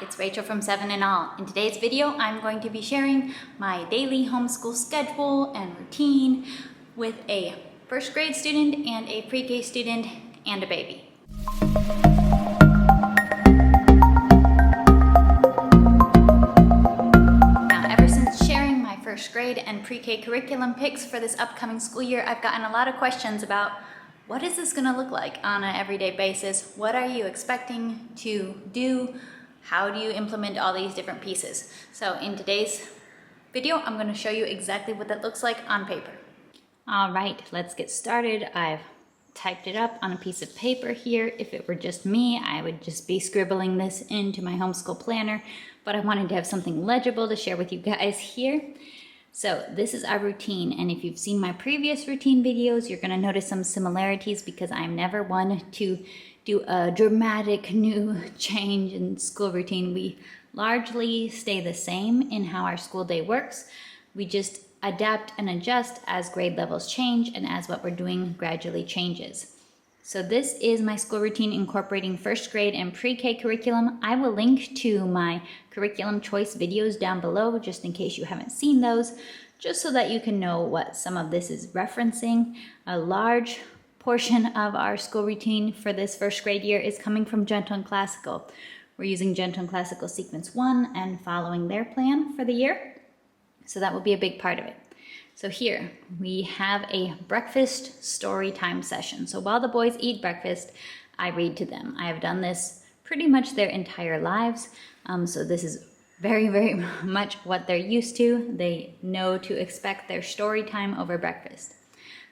it's Rachel from 7 and All. In today's video, I'm going to be sharing my daily homeschool schedule and routine with a first grade student and a pre-K student and a baby. Now, ever since sharing my first grade and pre-K curriculum picks for this upcoming school year, I've gotten a lot of questions about what is this going to look like on an everyday basis? What are you expecting to do? How do you implement all these different pieces? So in today's video, I'm going to show you exactly what that looks like on paper. All right, let's get started. I've typed it up on a piece of paper here. If it were just me, I would just be scribbling this into my homeschool planner, but I wanted to have something legible to share with you guys here. So this is our routine, and if you've seen my previous routine videos, you're going to notice some similarities because I'm never one to do a dramatic new change in school routine. We largely stay the same in how our school day works. We just adapt and adjust as grade levels change and as what we're doing gradually changes. So this is my school routine incorporating first grade and pre-K curriculum. I will link to my curriculum choice videos down below just in case you haven't seen those, just so that you can know what some of this is referencing. A large portion of our school routine for this first grade year is coming from Gentle and Classical. We're using Gentle and Classical Sequence 1 and following their plan for the year. So that will be a big part of it. So here we have a breakfast story time session. So while the boys eat breakfast, I read to them. I have done this pretty much their entire lives. So this is very, very much what they're used to. They know to expect their story time over breakfast.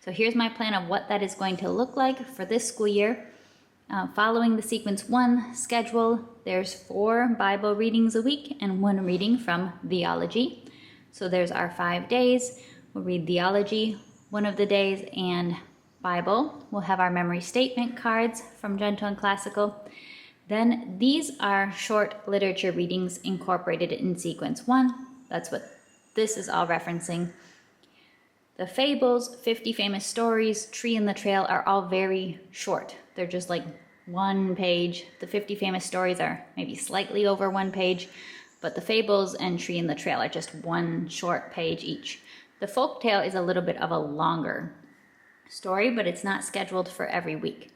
So here's my plan of what that is going to look like for this school year. Following the Sequence 1 schedule, there's 4 Bible readings a week and 1 reading from theology. So there's our 5 days. We'll read theology one of the days and Bible. We'll have our memory statement cards from Gentle and Classical. Then these are short literature readings incorporated in Sequence 1. That's what this is all referencing. The fables, 50 famous stories, Tree and the Trail are all very short. They're just like 1 page. The 50 famous stories are maybe slightly over 1 page, but the fables and Tree and the Trail are just 1 short page each. The folktale is a little bit of a longer story, but it's not scheduled for every week.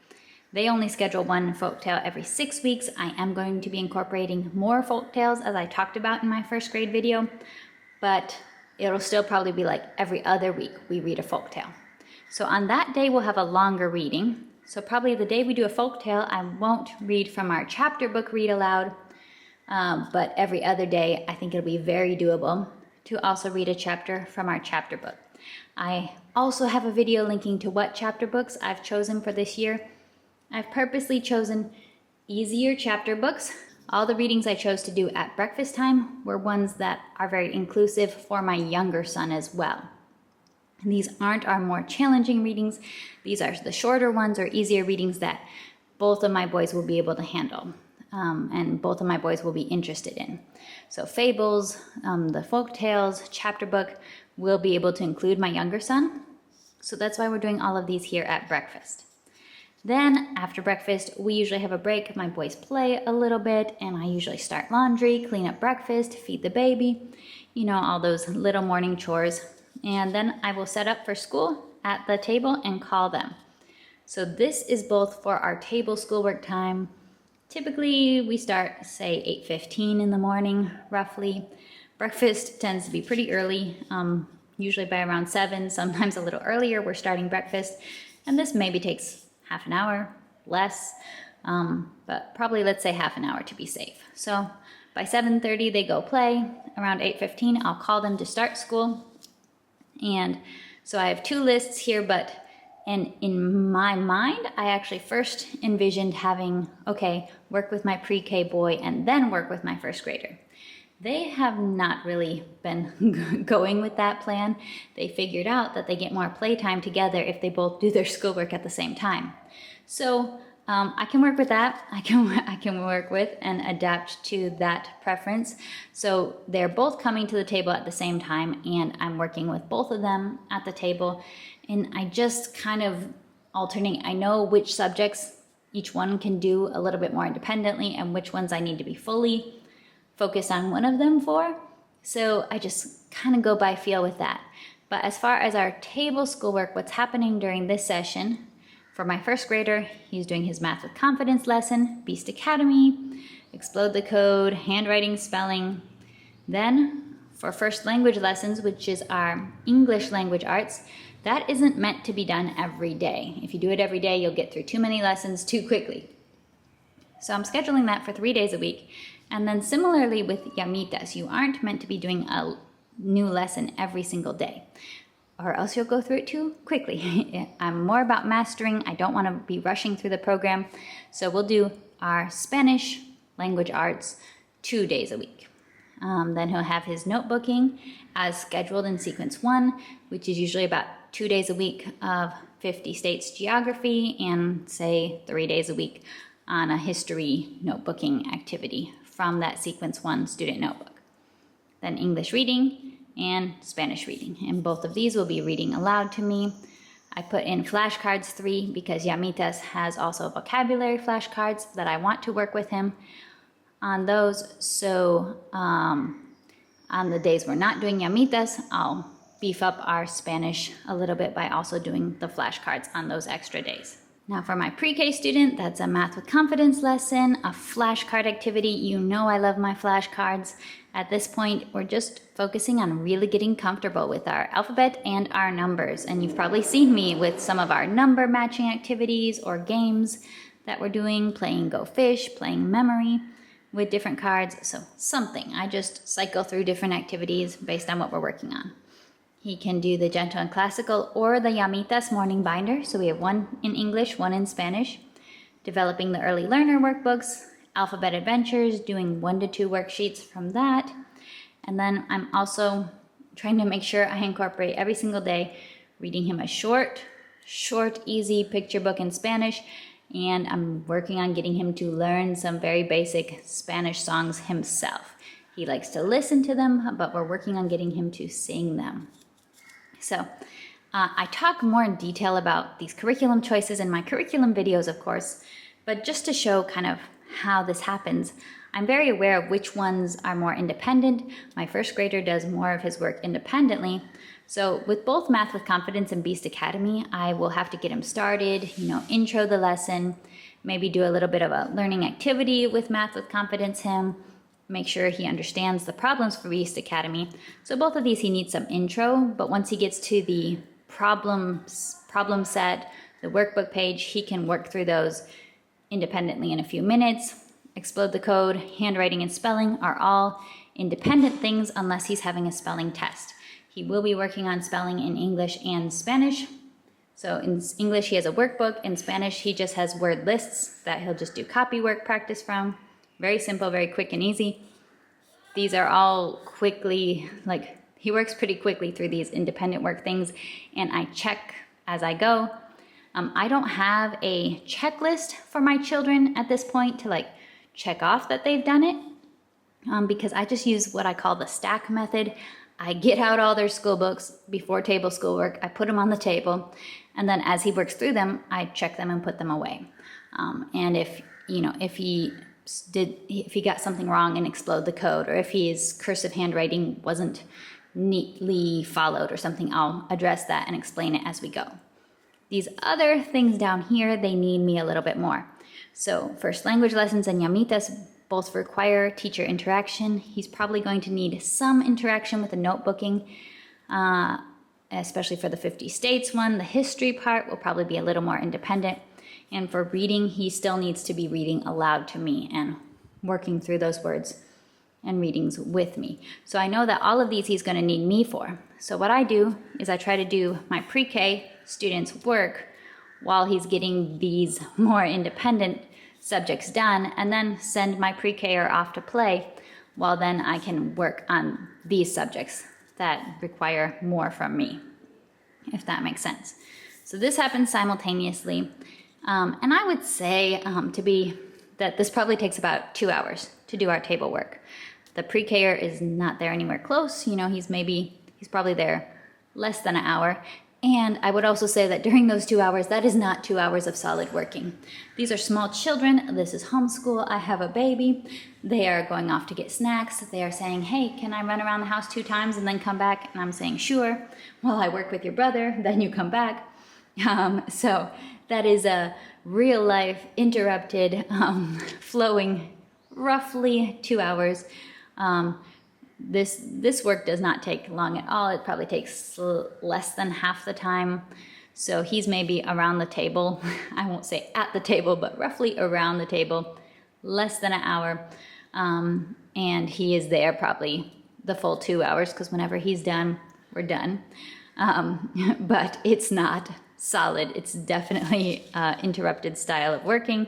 They only schedule 1 folktale every 6 weeks. I am going to be incorporating more folktales as I talked about in my first grade video, but it'll still probably be like every other week we read a folktale. So on that day, we'll have a longer reading. So probably the day we do a folktale, I won't read from our chapter book read aloud, but every other day, I think it'll be very doable to also read a chapter from our chapter book. I also have a video linking to what chapter books I've chosen for this year. I've purposely chosen easier chapter books. All the readings I chose to do at breakfast time were ones that are very inclusive for my younger son as well. And these aren't our more challenging readings. These are the shorter ones or easier readings that both of my boys will be able to handle. And both of my boys will be interested in. So fables, the folk tales, chapter book will be able to include my younger son. So that's why we're doing all of these here at breakfast. Then after breakfast, we usually have a break. My boys play a little bit and I usually start laundry, clean up breakfast, feed the baby, you know, all those little morning chores. And then I will set up for school at the table and call them. So this is both for our table schoolwork time. Typically, we start, say, 8:15 in the morning, roughly. Breakfast tends to be pretty early, usually by around 7, sometimes a little earlier. We're starting breakfast, and this maybe takes half an hour, less, but probably let's say half an hour to be safe. So by 7:30, they go play. Around 8:15, I'll call them to start school. And so I have 2 lists here, and in my mind, I actually first envisioned having, okay, work with my pre-K boy and then work with my first grader. They have not really been going with that plan. They figured out that they get more playtime together if they both do their schoolwork at the same time. So I can work with that. I can work with and adapt to that preference. So they're both coming to the table at the same time, and I'm working with both of them at the table. And I just kind of alternate. I know which subjects each one can do a little bit more independently and which ones I need to be fully focus on one of them for. So I just kind of go by feel with that. But as far as our table schoolwork, what's happening during this session, for my first grader, he's doing his Math with Confidence lesson, Beast Academy, Explode the Code, handwriting, spelling. Then for first language lessons, which is our English language arts, that isn't meant to be done every day. If you do it every day, you'll get through too many lessons too quickly. So I'm scheduling that for 3 days a week. And then similarly with llamitas, you aren't meant to be doing a new lesson every single day, or else you'll go through it too quickly. I'm more about mastering. I don't want to be rushing through the program. So we'll do our Spanish language arts 2 days a week. Then he'll have his notebooking as scheduled in sequence 1, which is usually about 2 days a week of 50 states geography and say 3 days a week on a history notebooking activity from that sequence 1 student notebook. Then English reading and Spanish reading. And both of these will be reading aloud to me. I put in flashcards 3 because Llamitas has also vocabulary flashcards that I want to work with him on those. So on the days we're not doing Llamitas, I'll beef up our Spanish a little bit by also doing the flashcards on those extra days. Now for my pre-K student, that's a Math with Confidence lesson, a flashcard activity. You know I love my flashcards. At this point, we're just focusing on really getting comfortable with our alphabet and our numbers. And you've probably seen me with some of our number matching activities or games that we're doing, playing Go Fish, playing Memory with different cards. So something. I just cycle through different activities based on what we're working on. He can do the Gentle and Classical or the Llamitas morning binder. So we have one in English, one in Spanish. Developing the early learner workbooks, alphabet adventures, doing 1 to 2 worksheets from that. And then I'm also trying to make sure I incorporate every single day, reading him a short, easy picture book in Spanish. And I'm working on getting him to learn some very basic Spanish songs himself. He likes to listen to them, but we're working on getting him to sing them. So I talk more in detail about these curriculum choices in my curriculum videos, of course, but just to show kind of how this happens, I'm very aware of which ones are more independent. My first grader does more of his work independently. So with both Math with Confidence and Beast Academy, I will have to get him started, intro the lesson, maybe do a little bit of a learning activity with Math with Confidence him, make sure he understands the problems for Beast Academy. So both of these he needs some intro, but once he gets to the problem set, the workbook page, he can work through those independently in a few minutes. Explode the Code, handwriting and spelling are all independent things unless he's having a spelling test. He will be working on spelling in English and Spanish. So in English he has a workbook, in Spanish he just has word lists that he'll just do copy work practice from. Very simple, very quick and easy. These are all quickly, he works pretty quickly through these independent work things, and I check as I go. I don't have a checklist for my children at this point to check off that they've done it, because I just use what I call the stack method. I get out all their school books before table schoolwork, I put them on the table, and then as he works through them, I check them and put them away. And if he got something wrong and Explode the Code, or if his cursive handwriting wasn't neatly followed or something, I'll address that and explain it as we go. These other things down here, they need me a little bit more. So first language lessons and Llamitas both require teacher interaction. He's probably going to need some interaction with the notebooking, especially for the 50 states one. The history part will probably be a little more independent. And for reading, he still needs to be reading aloud to me and working through those words and readings with me. So I know that all of these he's going to need me for. So what I do is I try to do my pre-K students' work while he's getting these more independent subjects done, and then send my pre-Ker off to play, while then I can work on these subjects that require more from me, if that makes sense. So this happens simultaneously. And I would say that this probably takes about 2 hours to do our table work. The pre-Ker is not there anywhere close. He's probably there less than an hour. And I would also say that during those 2 hours, that is not 2 hours of solid working. These are small children. This is homeschool. I have a baby. They are going off to get snacks. They are saying, hey, can I run around the house 2 times and then come back? And I'm saying, sure. Well, I work with your brother, then you come back. So that is a real life interrupted, flowing roughly 2 hours. This work does not take long at all. It probably takes less than half the time. So he's maybe around the table. I won't say at the table, but roughly around the table, less than an hour. And he is there probably the full 2 hours, because whenever he's done, we're done. But it's not solid. It's definitely interrupted style of working.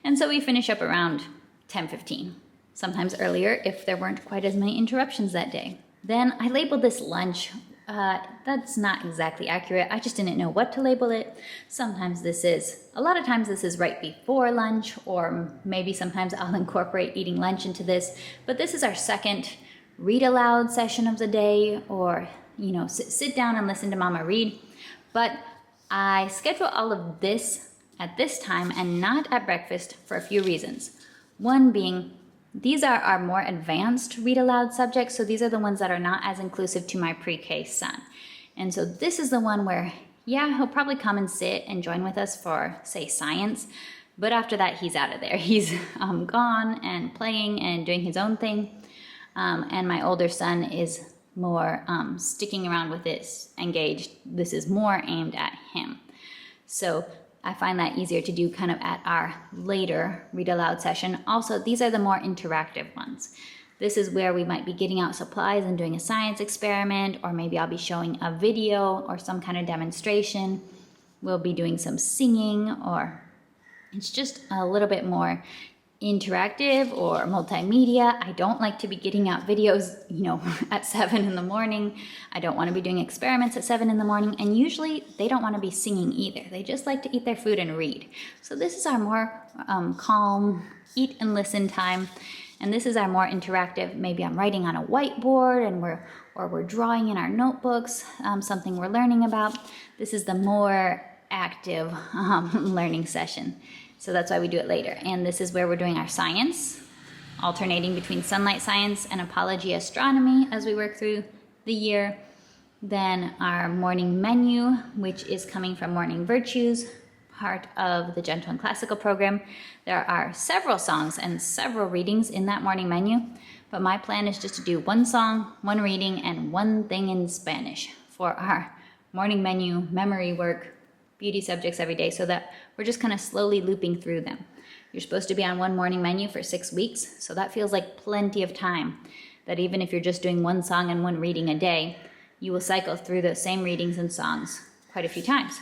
And so we finish up around 10:15. Sometimes earlier if there weren't quite as many interruptions that day. Then I labeled this lunch. That's not exactly accurate. I just didn't know what to label it. A lot of times this is right before lunch, or maybe sometimes I'll incorporate eating lunch into this. But this is our second read aloud session of the day, or, sit down and listen to Mama read. But I schedule all of this at this time and not at breakfast for a few reasons. One being, these are our more advanced read aloud subjects, so these are the ones that are not as inclusive to my pre-K son. And so this is the one where, he'll probably come and sit and join with us for, say, science, but after that he's out of there. He's gone and playing and doing his own thing. And my older son is more sticking around with this, engaged. This is more aimed at him. So I find that easier to do kind of at our later read aloud session. Also, these are the more interactive ones. This is where we might be getting out supplies and doing a science experiment, or maybe I'll be showing a video or some kind of demonstration. We'll be doing some singing, or it's just a little bit more interactive or multimedia. I don't like to be getting out videos, at 7 in the morning. I don't want to be doing experiments at 7 in the morning. And usually they don't want to be singing either. They just like to eat their food and read. So this is our more calm, eat and listen time. And this is our more interactive. Maybe I'm writing on a whiteboard and we're drawing in our notebooks, something we're learning about. This is the more active learning session. So that's why we do it later. And this is where we're doing our science, alternating between sunlight science and apology astronomy as we work through the year. Then our morning menu, which is coming from Morning Virtues, part of the Gentle and Classical program. There are several songs and several readings in that morning menu, but my plan is just to do one song, one reading, and one thing in Spanish for our morning menu memory work, beauty subjects every day, so that we're just kind of slowly looping through them. You're supposed to be on one morning menu for 6 weeks, so that feels like plenty of time, that even if you're just doing one song and one reading a day, you will cycle through those same readings and songs quite a few times.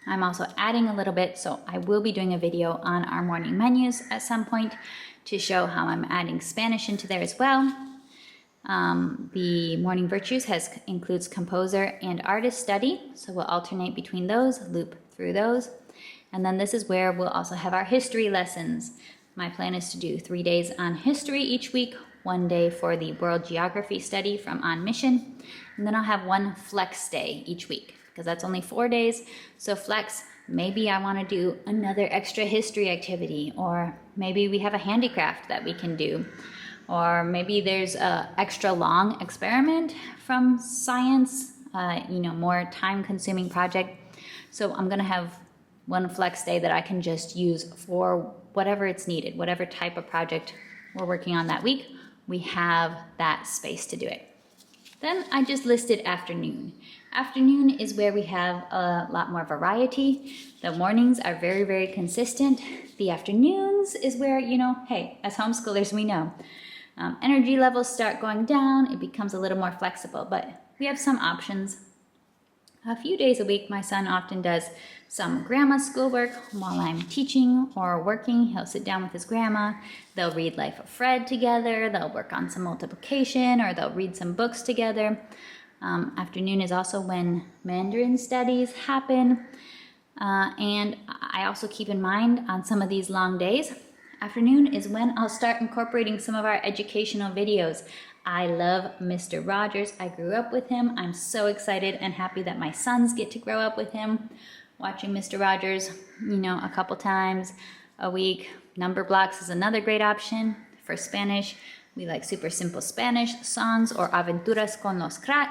I'm also adding a little bit, so I will be doing a video on our morning menus at some point to show how I'm adding Spanish into there as well. The Morning Virtues includes composer and artist study, so we'll alternate between those, loop through those. And then this is where we'll also have our history lessons. My plan is to do 3 days on history each week, 1 day for the world geography study from On Mission, and then I'll have one flex day each week, because that's only 4 days. So flex, maybe I want to do another extra history activity, or maybe we have a handicraft that we can do, or maybe there's a extra long experiment from science, more time-consuming project. So I'm going to have one flex day that I can just use for whatever it's needed, whatever type of project we're working on that week, we have that space to do it. Then I just listed afternoon. Afternoon is where we have a lot more variety. The mornings are very, very consistent. The afternoons is where, hey, as homeschoolers, we know. Energy levels start going down. It becomes a little more flexible, but we have some options. A few days a week, my son often does some grandma schoolwork while I'm teaching or working. He'll sit down with his grandma. They'll read Life of Fred together. They'll work on some multiplication, or they'll read some books together. Afternoon is also when Mandarin studies happen. And I also keep in mind on some of these long days, afternoon is when I'll start incorporating some of our educational videos. I love Mr. Rogers. I grew up with him. I'm so excited and happy that my sons get to grow up with him. Watching Mr. Rogers, a couple times a week. Number blocks is another great option. For Spanish, we like super simple Spanish songs, or Aventuras con los Crat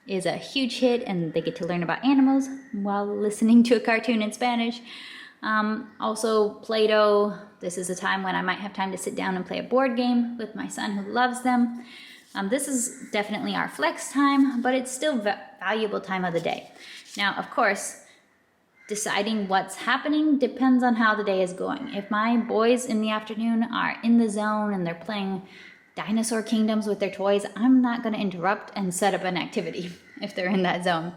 is a huge hit, and they get to learn about animals while listening to a cartoon in Spanish. Also Play-Doh. This is a time when I might have time to sit down and play a board game with my son who loves them. This is definitely our flex time, but it's still valuable time of the day. Now, of course, deciding what's happening depends on how the day is going. If my boys in the afternoon are in the zone and they're playing Dinosaur Kingdoms with their toys, I'm not going to interrupt and set up an activity if they're in that zone.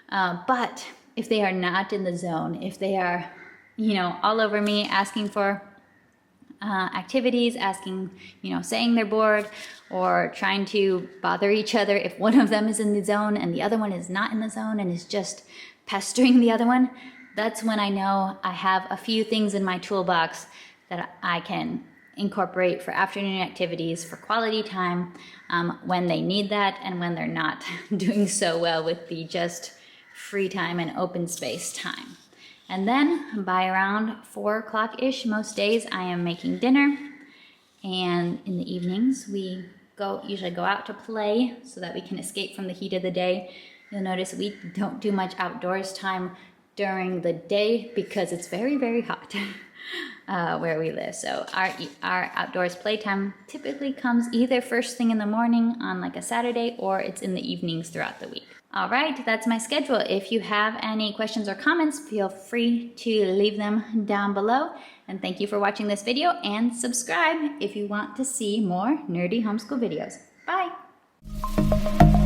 But if they are not in the zone, if they are, all over me asking for activities, asking, saying they're bored, or trying to bother each other if one of them is in the zone and the other one is not in the zone and is just pestering the other one, that's when I know I have a few things in my toolbox that I can incorporate for afternoon activities, for quality time, when they need that and when they're not doing so well with the just free time and open space time. And then by around 4 o'clock-ish most days, I am making dinner. And in the evenings, we usually go out to play so that we can escape from the heat of the day. You'll notice we don't do much outdoors time during the day because it's very, very hot where we live. So our outdoors playtime typically comes either first thing in the morning on like a Saturday, or it's in the evenings throughout the week. All right, that's my schedule. If you have any questions or comments, feel free to leave them down below. And thank you for watching this video, and subscribe if you want to see more nerdy homeschool videos. Bye.